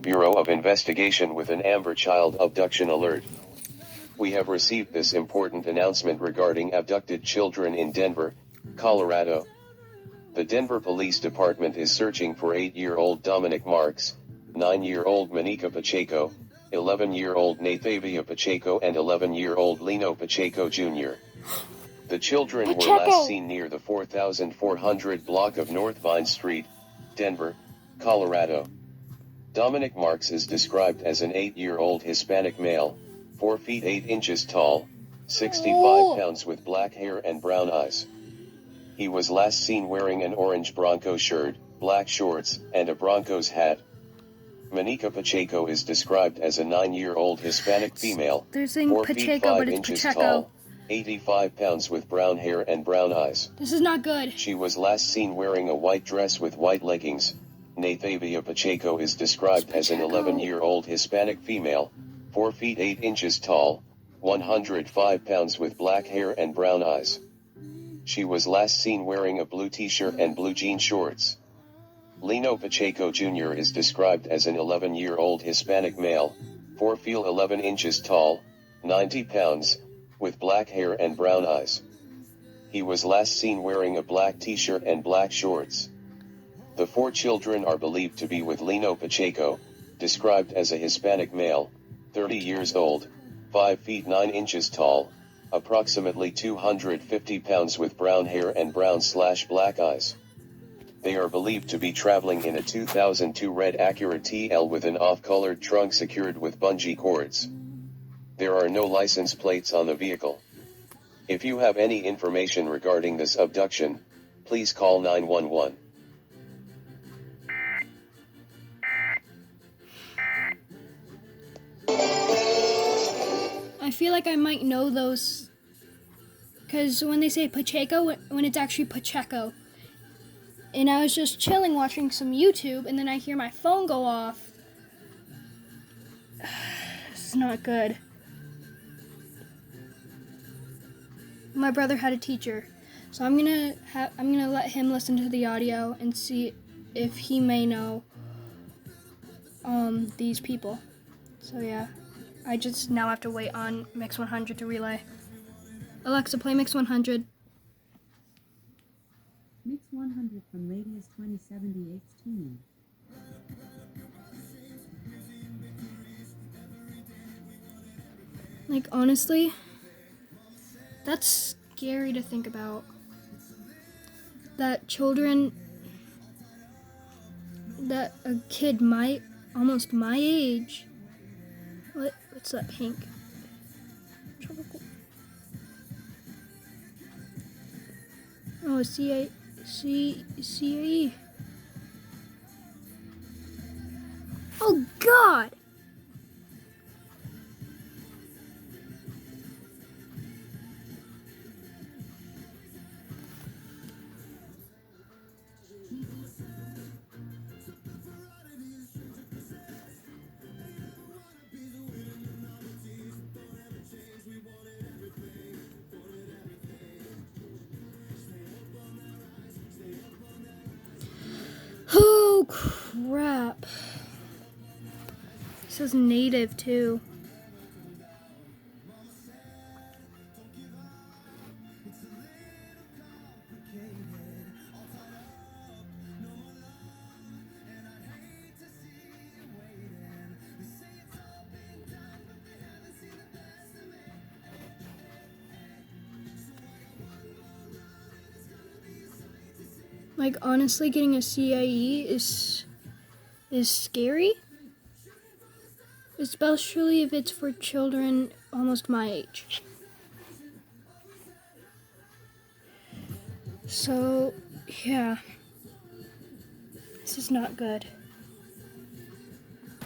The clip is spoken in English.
Bureau of Investigation with an Amber Child Abduction Alert. We have received this important announcement regarding abducted children in Denver, Colorado. The Denver Police Department is searching for 8-year-old Dominic Marks, 9-year-old Monica Pacheco, 11-year-old Nathavia Pacheco and 11-year-old Lino Pacheco Jr. The children were last seen near the 4400 block of North Vine Street, Denver, Colorado. Dominic Marks is described as an 8-year-old Hispanic male, 4 feet 8 inches tall, 65 pounds with black hair and brown eyes. He was last seen wearing an orange Bronco shirt, black shorts, and a Broncos hat. Monica Pacheco is described as a 9-year-old Hispanic female, 4 feet 5 inches tall, 85 pounds with brown hair and brown eyes. This is not good. She was last seen wearing a white dress with white leggings. Nathavia Pacheco is described as an 11-year-old Hispanic female, 4 feet 8 inches tall, 105 pounds with black hair and brown eyes. She was last seen wearing a blue t-shirt and blue jean shorts. Lino Pacheco Jr. is described as an 11-year-old Hispanic male, 4 feet 11 inches tall, 90 pounds, with black hair and brown eyes. He was last seen wearing a black t-shirt and black shorts. The 4 children are believed to be with Lino Pacheco, described as a Hispanic male, 30 years old, 5 feet 9 inches tall, approximately 250 pounds with brown hair and brown/black eyes. They are believed to be traveling in a 2002 red Acura TL with an off-colored trunk secured with bungee cords. There are no license plates on the vehicle. If you have any information regarding this abduction, please call 911. I feel like I might know those, because when they say Pacheco, when it's actually Pacheco. And I was just chilling watching some YouTube, and then I hear my phone go off. This is not good. My brother had a teacher, so I'm gonna let him listen to the audio and see if he may know these people. So yeah, I just now have to wait on Mix 100 to relay. Alexa, play Mix 100. Mix 100 from Radius 2070 H2. Like, honestly, that's scary to think about. That a kid almost my age. What's that pink? Tropical. Oh, CAE. Oh God! Oh crap. It says native too. Like, honestly, getting a CAE is scary, especially if it's for children almost my age. So, yeah, this is not good.